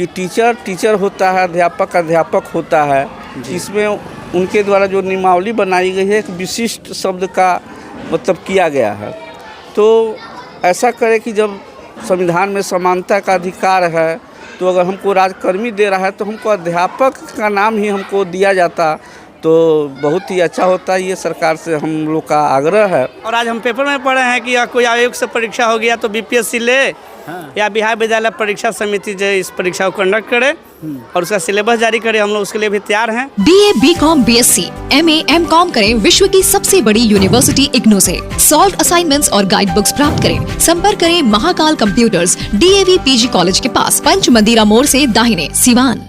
कि टीचर होता है, अध्यापक होता है। इसमें उनके द्वारा जो नियमावली बनाई गई है एक विशिष्ट शब्द का मतलब किया गया है। तो ऐसा करें कि जब संविधान में समानता का अधिकार है, तो अगर हमको राजकर्मी दे रहा है तो हमको अध्यापक का नाम ही हमको दिया जाता तो बहुत ही अच्छा होता। ये सरकार से हम लोग का आग्रह है। और आज हम पेपर में पढ़े हैं कि या कोई आयोग से परीक्षा हो गया तो बीपीएससी ले या बिहार विद्यालय परीक्षा समिति जो इस परीक्षा को कंडक्ट करे और उसका सिलेबस जारी करे। हम लोग उसके लिए भी तैयार हैं। BA, BCom, BSc, MA, MCom करें विश्व की सबसे बड़ी यूनिवर्सिटी इग्नू से। सॉल्व असाइनमेंट्स और गाइड बुक्स प्राप्त करें। संपर्क करें Mahakal computers, DAV PG college के पास, पंच मंदिरा मोड़ से दाहिने, सिवान।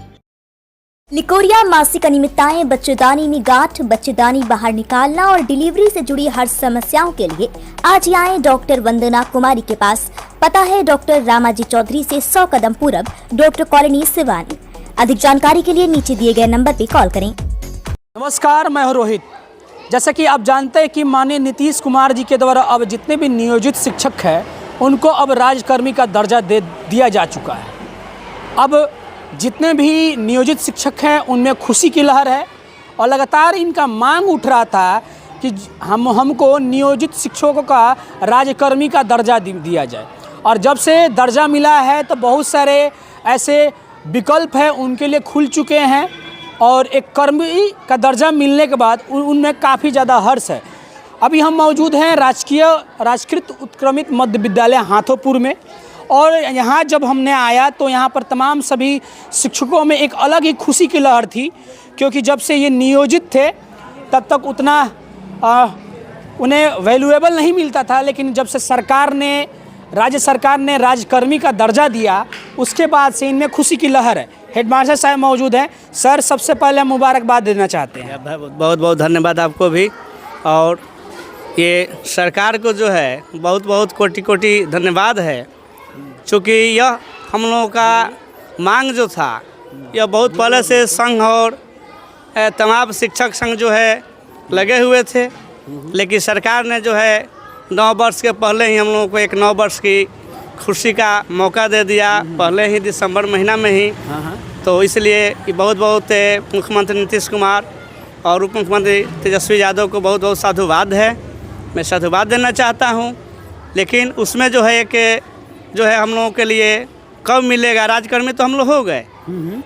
निकोरिया मासिक अनियमितताएं, बच्चेदानी में गांठ, बच्चेदानी बाहर निकालना और डिलीवरी से जुड़ी हर समस्याओं के लिए आज ही आए डॉक्टर वंदना कुमारी के पास। पता है डॉक्टर रामाजी चौधरी से 100 कदम पूरब, डॉक्टर कॉलोनी, सिवानी। अधिक जानकारी के लिए नीचे दिए गए नंबर पर कॉल करें। नमस्कार, मैं हूं रोहित। जैसा कि आप जानते हैं कि माननीय नीतीश कुमार जी के द्वारा अब जितने भी नियोजित शिक्षक हैं उनको अब राजकर्मी का दर्जा दे दिया जा चुका है। अब जितने भी नियोजित शिक्षक हैं उनमें खुशी की लहर है और लगातार इनका मांग उठ रहा था कि हमको नियोजित शिक्षकों का राजकर्मी का दर्जा दिया जाए। और जब से दर्जा मिला है तो बहुत सारे ऐसे विकल्प हैं उनके लिए खुल चुके हैं और एक कर्मी का दर्जा मिलने के बाद उनमें काफ़ी ज़्यादा हर्ष है। अभी हम मौजूद हैं राजकृत उत्क्रमित मध्य विद्यालय हाथोपुर में और यहाँ जब हमने आया तो यहाँ पर तमाम सभी शिक्षकों में एक अलग ही खुशी की लहर थी, क्योंकि जब से ये नियोजित थे तब तक उतना उन्हें वैल्यूएबल नहीं मिलता था, लेकिन जब से राज्य सरकार ने राजकर्मी का दर्जा दिया उसके बाद से इनमें खुशी की लहर है। हेडमास्टर साहब मौजूद हैं। सर, सबसे पहले मुबारकबाद देना चाहते हैं। बहुत बहुत धन्यवाद आपको भी, और ये सरकार को जो है बहुत बहुत कोटि कोटि धन्यवाद है, क्योंकि यह हम लोगों का मांग जो था यह बहुत पहले से संघ और तमाम शिक्षक संघ जो है लगे हुए थे, लेकिन सरकार ने जो है 9 वर्ष के पहले ही हम लोगों को एक 9 वर्ष की खुशी का मौका दे दिया, पहले ही दिसंबर महीना में ही। तो इसलिए ये बहुत बहुत मुख्यमंत्री नीतीश कुमार और उप मुख्यमंत्री तेजस्वी यादव को बहुत बहुत साधुवाद है। मैं साधुवाद देना चाहता हूँ, लेकिन उसमें जो है एक जो है हम लोगों के लिए कब मिलेगा, राजकर्मी तो हम लोग हो गए,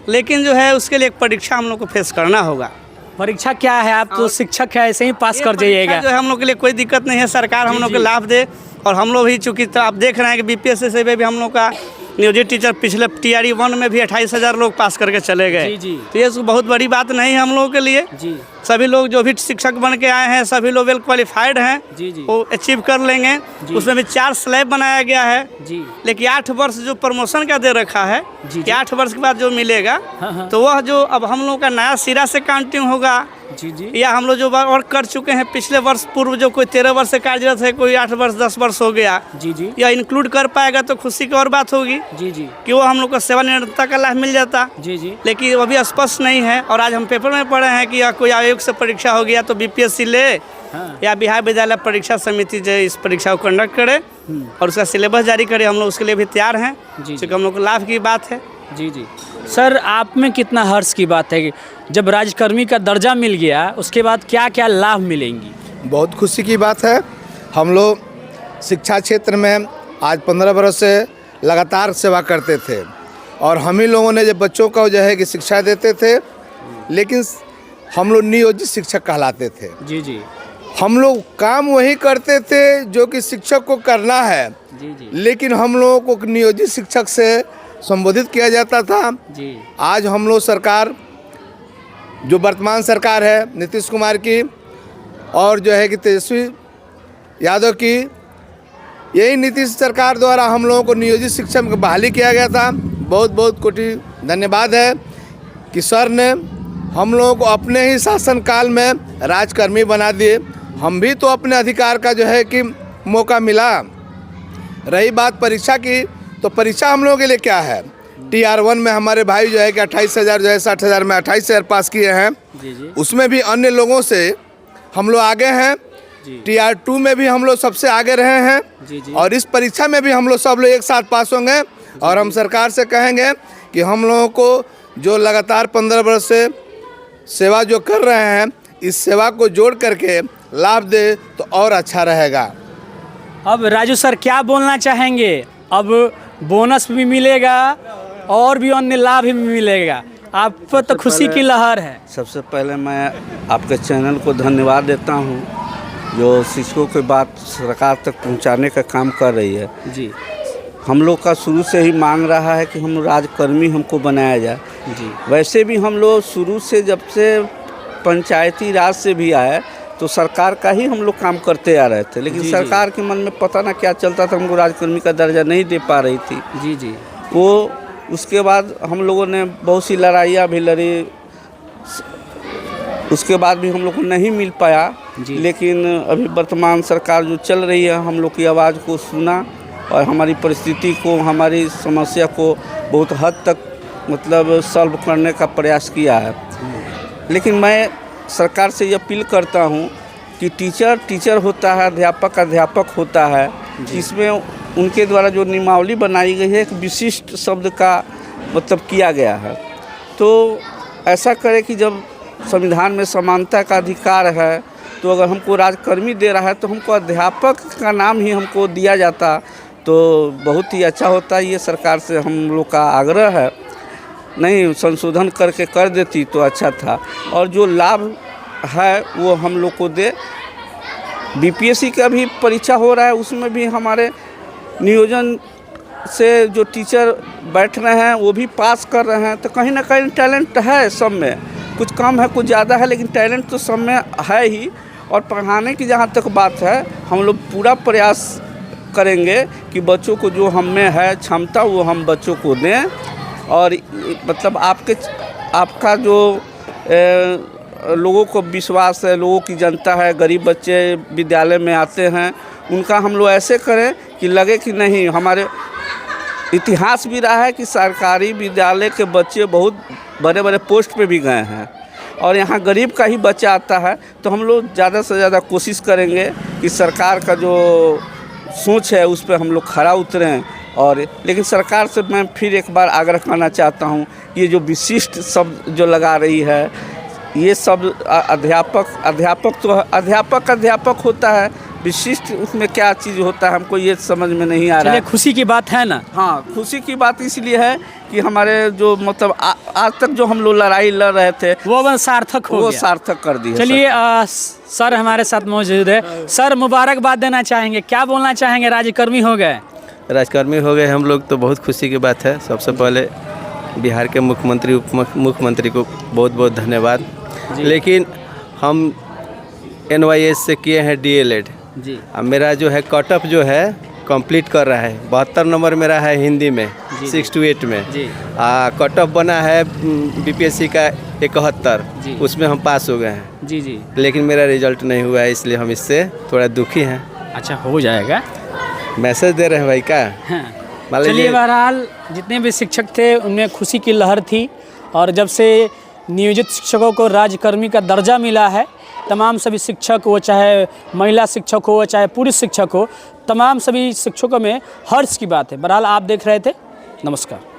लेकिन जो है उसके लिए एक परीक्षा हम लोग को फेस करना होगा। परीक्षा क्या है? आप तो शिक्षक है, ऐसे ही पास कर जाइएगा। जो है हम लोग के लिए कोई दिक्कत नहीं है, सरकार हम लोग को लाभ दे। और हम लोग भी चूँकि तो आप देख रहे हैं कि बीपीएससी से भी हम लोग का नियोजित टीचर पिछले TRE 1 में भी 28,000 लोग पास करके चले गए। तो ये बहुत बड़ी बात नहीं है हम लोगों के लिए। सभी लोग जो भी शिक्षक बन के आए हैं सभी लोग वेल क्वालिफाइड हैं, वो अचीव कर लेंगे। उसमें भी 4 स्लैब बनाया गया है, लेकिन 8 वर्ष जो प्रमोशन का दे रखा है कि 8 वर्ष के बाद जो मिलेगा तो वह जो अब हम लोग का नया सिरा से काउंटिंग होगा या हम लोग जो वर्क कर चुके हैं पिछले वर्ष पूर्व, जो कोई 13 वर्ष से कार्यरत है, कोई 8 वर्ष 10 वर्ष हो गया, या इंक्लूड कर पाएगा तो खुशी की और बात होगी कि वो हम लोग को सेवानिवृत्ति का लाभ मिल जाता। लेकिन वो भी स्पष्ट नहीं है। और आज हम पेपर में पढ़े हैं कि या कोई आयोग से परीक्षा हो गया तो बीपीएससी ले या बिहार विद्यालय परीक्षा समिति जो इस परीक्षा को कंडक्ट करे और उसका सिलेबस जारी करे। हम लोग उसके लिए भी तैयार हैं, क्योंकि हम लोग को लाभ की बात है। सर, आप में कितना हर्ष की बात है कि जब राजकर्मी का दर्जा मिल गया उसके बाद क्या क्या लाभ मिलेंगी? बहुत खुशी की बात है। हम लोग शिक्षा क्षेत्र में आज 15 बरस से लगातार सेवा करते थे और हम ही लोगों ने जब बच्चों को जो है कि शिक्षा देते थे, लेकिन हम लोग नियोजित शिक्षक कहलाते थे। हम लोग काम वही करते थे जो कि शिक्षक को करना है, लेकिन हम लोगों को नियोजित शिक्षक से संबोधित किया जाता था। आज हम लोग सरकार, जो वर्तमान सरकार है नीतीश कुमार की और जो है कि तेजस्वी यादव की, यही नीतीश सरकार द्वारा हम लोगों को नियोजित शिक्षा में बहाली किया गया था। बहुत बहुत कोटि धन्यवाद है कि सर ने हम लोगों को अपने ही शासनकाल में राजकर्मी बना दिए। हम भी तो अपने अधिकार का जो है कि मौका मिला। रही बात परीक्षा की, तो परीक्षा हम लोगों के लिए क्या है, TR 1 में हमारे भाई जो है कि 28,000 जो है 60,000 में 28,000 पास किए हैं। उसमें भी अन्य लोगों से हम लोग आगे हैं। TR 2 में भी हम लोग सबसे आगे रहे हैं और इस परीक्षा में भी हम लोग सब लोग एक साथ पास होंगे। और हम सरकार से कहेंगे कि हम लोगों को जो लगातार 15 वर्ष से सेवा जो कर रहे हैं, इस सेवा को जोड़ करके लाभ दे तो और अच्छा रहेगा। अब राजू सर क्या बोलना चाहेंगे? अब बोनस भी मिलेगा और भी अन्य लाभ भी मिलेगा, आप पर तो खुशी की लहर है। सबसे पहले मैं आपके चैनल को धन्यवाद देता हूँ जो शिक्षकों की बात सरकार तक पहुँचाने का काम कर रही है। जी हम लोग का शुरू से ही मांग रहा है कि हम राजकर्मी हमको बनाया जाए। जी वैसे भी हम लोग शुरू से जब से पंचायती राज से भी आए तो सरकार का ही हम लोग काम करते आ रहे थे, लेकिन जी, सरकार के मन में पता ना क्या चलता था, हमको राजकर्मी का दर्जा नहीं दे पा रही थी। जी जी वो उसके बाद हम लोगों ने बहुत सी लड़ाइयाँ भी लड़ी, उसके बाद भी हम लोग को नहीं मिल पाया। लेकिन अभी वर्तमान सरकार जो चल रही है हम लोग की आवाज़ को सुना और हमारी परिस्थिति को, हमारी समस्या को बहुत हद तक मतलब सॉल्व करने का प्रयास किया है। लेकिन मैं सरकार से ये अपील करता हूँ कि टीचर टीचर होता है, अध्यापक अध्यापक होता है। इसमें उनके द्वारा जो नियमावली बनाई गई है एक विशिष्ट शब्द का मतलब किया गया है। तो ऐसा करे कि जब संविधान में समानता का अधिकार है तो अगर हमको राजकर्मी दे रहा है तो हमको अध्यापक का नाम ही हमको दिया जाता तो बहुत ही अच्छा होता। ये सरकार से हम लोग का आग्रह है, नहीं संशोधन करके कर देती तो अच्छा था। और जो लाभ है वो हम लोग को दे। बीपीएससी का भी परीक्षा हो रहा है, उसमें भी हमारे नियोजन से जो टीचर बैठ रहे हैं वो भी पास कर रहे हैं। तो कहीं ना कहीं टैलेंट है सब में, कुछ कम है कुछ ज़्यादा है, लेकिन टैलेंट तो सब में है ही। और पढ़ाने की जहाँ तक बात है हम लोग पूरा प्रयास करेंगे कि बच्चों को जो हम में है क्षमता वो हम बच्चों को दें। और मतलब आपका जो लोगों को विश्वास है, लोगों की जनता है, गरीब बच्चे विद्यालय में आते हैं, उनका हम लोग ऐसे करें कि लगे कि नहीं, हमारे इतिहास भी रहा है कि सरकारी विद्यालय के बच्चे बहुत बड़े बड़े पोस्ट पे भी गए हैं और यहाँ गरीब का ही बच्चा आता है। तो हम लोग ज़्यादा से ज़्यादा कोशिश करेंगे कि सरकार का जो सोच है उस पर हम लोग खरा उतरें। और लेकिन सरकार से मैं फिर एक बार आग्रह करना चाहता हूँ, ये जो विशिष्ट शब्द जो लगा रही है, ये शब्द अध्यापक होता है, विशिष्ट उसमें क्या चीज़ होता है हमको ये समझ में नहीं आ रहा है। खुशी की बात है ना? हाँ, खुशी की बात इसलिए है कि हमारे जो मतलब आज तक जो हम लोग लड़ाई लड़ रहे थे वो सार्थक हो गया, वो सार्थक कर दिया। चलिए सर हमारे साथ मौजूद है। सर मुबारकबाद देना चाहेंगे, क्या बोलना चाहेंगे? राजकर्मी हो गए। राजकर्मी हो गए हम लोग तो बहुत खुशी की बात है। सबसे पहले बिहार के मुख्यमंत्री उप मुख्यमंत्री को बहुत बहुत धन्यवाद। लेकिन हम NYS से किए हैं DLED जी। अब मेरा जो है कटअप जो है कंप्लीट कर रहा है, 72 नंबर मेरा है हिंदी में 6 to 8 में जी। कटअप बना है BPSC का 71, उसमें हम पास हो गए हैं। जी जी। लेकिन मेरा रिजल्ट नहीं हुआ है, इसलिए हम इससे थोड़ा दुखी हैं। अच्छा, हो जाएगा। मैसेज दे रहे हैं भाई का। हाँ। चलिए, बहरहाल जितने भी शिक्षक थे उनमें खुशी की लहर थी। और जब से नियोजित शिक्षकों को राजकर्मी का दर्जा मिला है, तमाम सभी शिक्षक, वो चाहे महिला शिक्षक हो चाहे पुरुष शिक्षक हो, तमाम सभी शिक्षकों में हर्ष की बात है। बहरहाल आप देख रहे थे, नमस्कार।